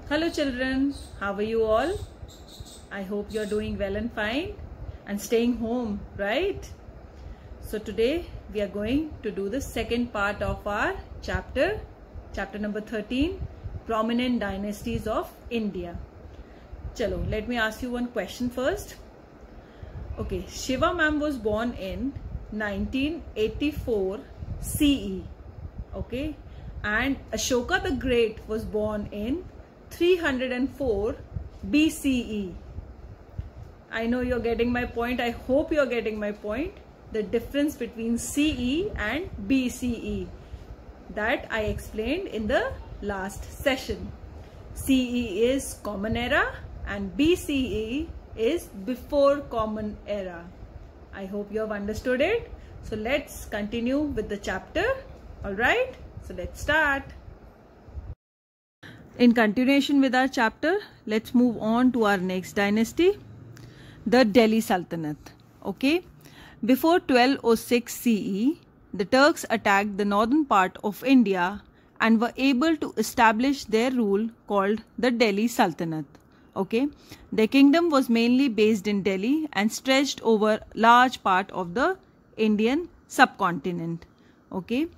Hello children, how are you all? I hope you are doing well and fine and staying home, right? So today we are going to do the second part of our chapter number 13, Prominent Dynasties of India. Chalo, let me ask you one question first. Okay, Shiva ma'am was born in 1984 CE, okay, and Ashoka the Great was born in 304 BCE. I know you're getting my point. I hope you're getting my point. The difference between CE and BCE that I explained in the last session. CE is Common Era and BCE is Before Common Era. I hope you have understood it. So let's continue with the chapter. Alright, so let's start. In continuation with our chapter, let's move on to our next dynasty, the Delhi Sultanate. Okay, before 1206 CE, the Turks attacked the northern part of India and were able to establish their rule called the Delhi Sultanate. Okay, their kingdom was mainly based in Delhi and stretched over large part of the Indian subcontinent. Okay,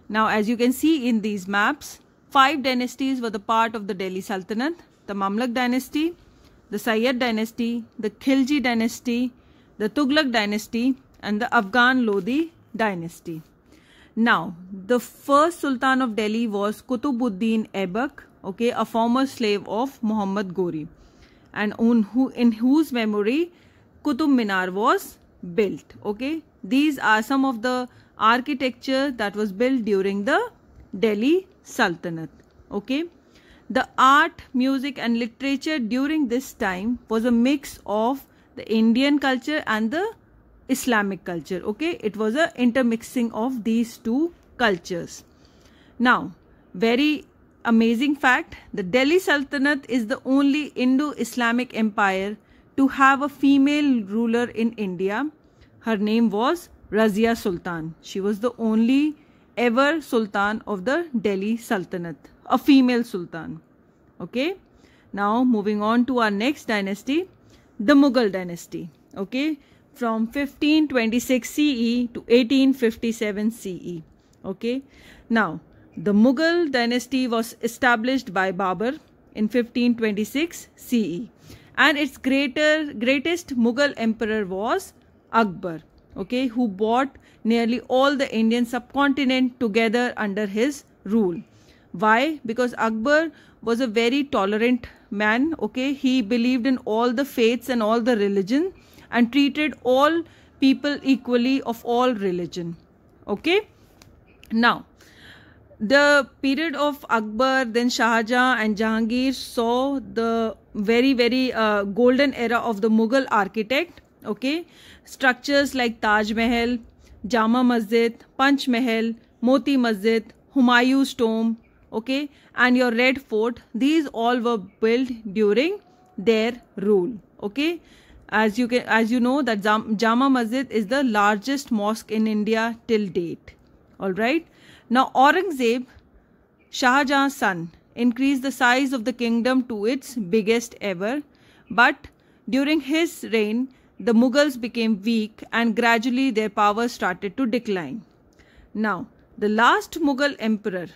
now as you can see in these maps, 5 dynasties were the part of the Delhi Sultanate: the Mamluk dynasty, the Sayyid dynasty, the Khilji dynasty, the Tughlaq dynasty, and the Afghan Lodi dynasty. Now, the first Sultan of Delhi was Qutbuddin Aibak, okay, a former slave of Muhammad Ghori, and in whose memory Qutub Minar was built. Okay, these are some of the architecture that was built during the Delhi Sultanate. Okay, the art, music and literature during this time was a mix of the Indian culture and the Islamic culture. Okay, it was a intermixing of these two cultures. Now, very amazing fact, the Delhi Sultanate is the only Indo-Islamic empire to have a female ruler in India. Her name was Razia Sultan. She was the only ever Sultan of the Delhi Sultanate, a female Sultan. Okay, now moving on to our next dynasty, the Mughal dynasty. Okay, from 1526 CE to 1857 CE. Okay, now the Mughal dynasty was established by Babur in 1526 CE, and its greatest Mughal emperor was Akbar. Okay, who brought nearly all the Indian subcontinent together under his rule. Why? Because Akbar was a very tolerant man. Okay, he believed in all the faiths and all the religion and treated all people equally of all religion. Okay, now the period of Akbar, then Shah Jahan and Jahangir saw the very golden era of the Mughal architect. Okay, structures like Taj Mahal, Jama Masjid, Panch Mahal, Moti Masjid, Humayun's tomb, okay, and your Red Fort, these all were built during their rule. Okay, as you know that Jama Masjid is the largest mosque in India till date. All right, now Aurangzeb, Shah Jahan's son, increased the size of the kingdom to its biggest ever, but during his reign the Mughals became weak and gradually their power started to decline. Now, the last Mughal emperor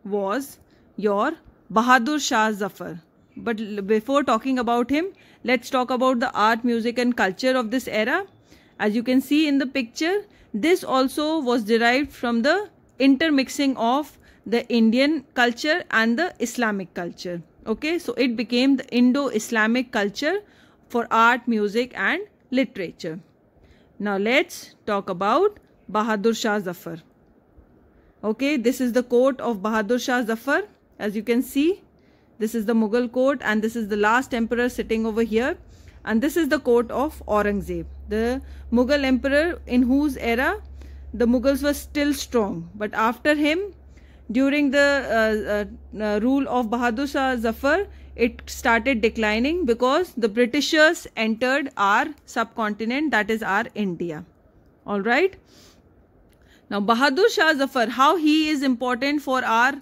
was your Bahadur Shah Zafar. But before talking about him, let's talk about the art, music and culture of this era. As you can see in the picture, this also was derived from the intermixing of the Indian culture and the Islamic culture. Okay, so it became the Indo-Islamic culture for art, music and literature. Now let's talk about Bahadur Shah Zafar. Okay, this is the court of Bahadur Shah Zafar. As you can see, this is the Mughal court and this is the last emperor sitting over here, and this is the court of Aurangzeb, the Mughal emperor in whose era the Mughals were still strong, but after him, during the rule of Bahadur Shah Zafar, it started declining because the Britishers entered our subcontinent, that is our India. Alright. Now Bahadur Shah Zafar, how he is important for our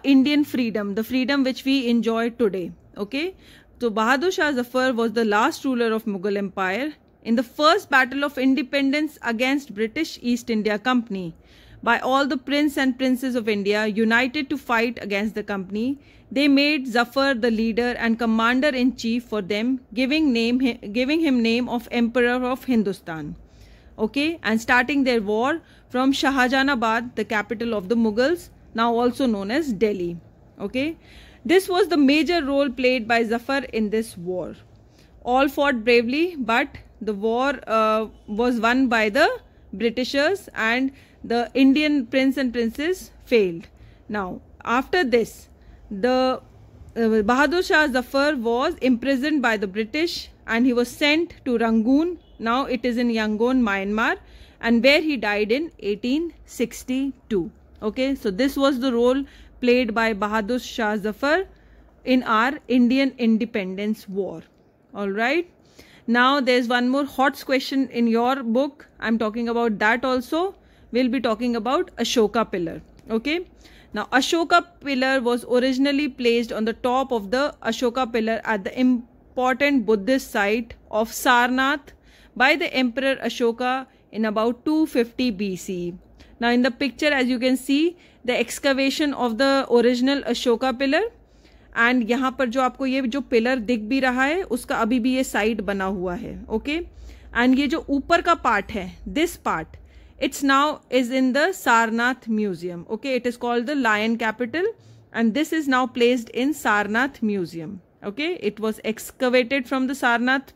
Indian freedom, the freedom which we enjoy today. Okay, so Bahadur Shah Zafar was the last ruler of Mughal Empire. In the first battle of independence against British East India Company, by all the prince and princess of India united to fight against the company, they made Zafar the leader and commander-in-chief for them, giving him name of Emperor of Hindustan. Okay, and starting their war from Shahjahanabad, the capital of the Mughals, now also known as Delhi. Okay, this was the major role played by Zafar in this war. All fought bravely, but the war was won by the Britishers, and the Indian prince and princess failed. Now, after this, the Bahadur Shah Zafar was imprisoned by the British and he was sent to Rangoon. Now it is in Yangon, Myanmar, and where he died in 1862. Okay, so this was the role played by Bahadur Shah Zafar in our Indian independence war. All right. Now there's one more hot question in your book. I'm talking about that also. We'll be talking about Ashoka pillar. Okay. Now Ashoka pillar was originally placed on the top of the Ashoka pillar at the important Buddhist site of Sarnath by the Emperor Ashoka in about 250 BC. Now in the picture, as you can see, the excavation of the original Ashoka pillar, and यहाँ पर जो आपको ये जो pillar दिख भी रहा है उसका अभी भी ये साइड बना हुआ है. ओके, एंड ये जो ऊपर का पार्ट है, this part, it's now is in the Sarnath museum. Okay, it is called the lion capital and this is now placed in Sarnath museum. Okay, it was excavated from the Sarnath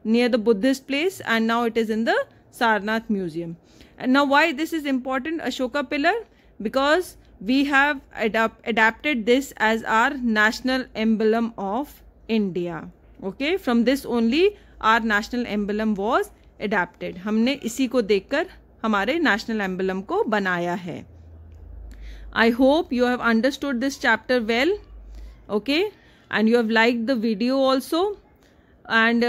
near the Buddhist place and now it is in the Sarnath museum. And now why this is important, Ashoka pillar? Because we have adapted this as our national emblem of India. Okay, from this only our national emblem was adapted. हमने इसी को देखकर हमारे national emblem को बनाया है. I hope you have understood this chapter well. Okay, and you have liked the video also. And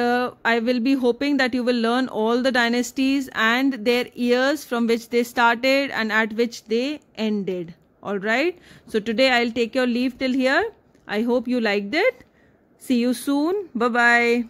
I will be hoping that you will learn all the dynasties and their years from which they started and at which they ended. All right. So today I'll take your leave till here. I hope you liked it. See you soon. Bye-bye.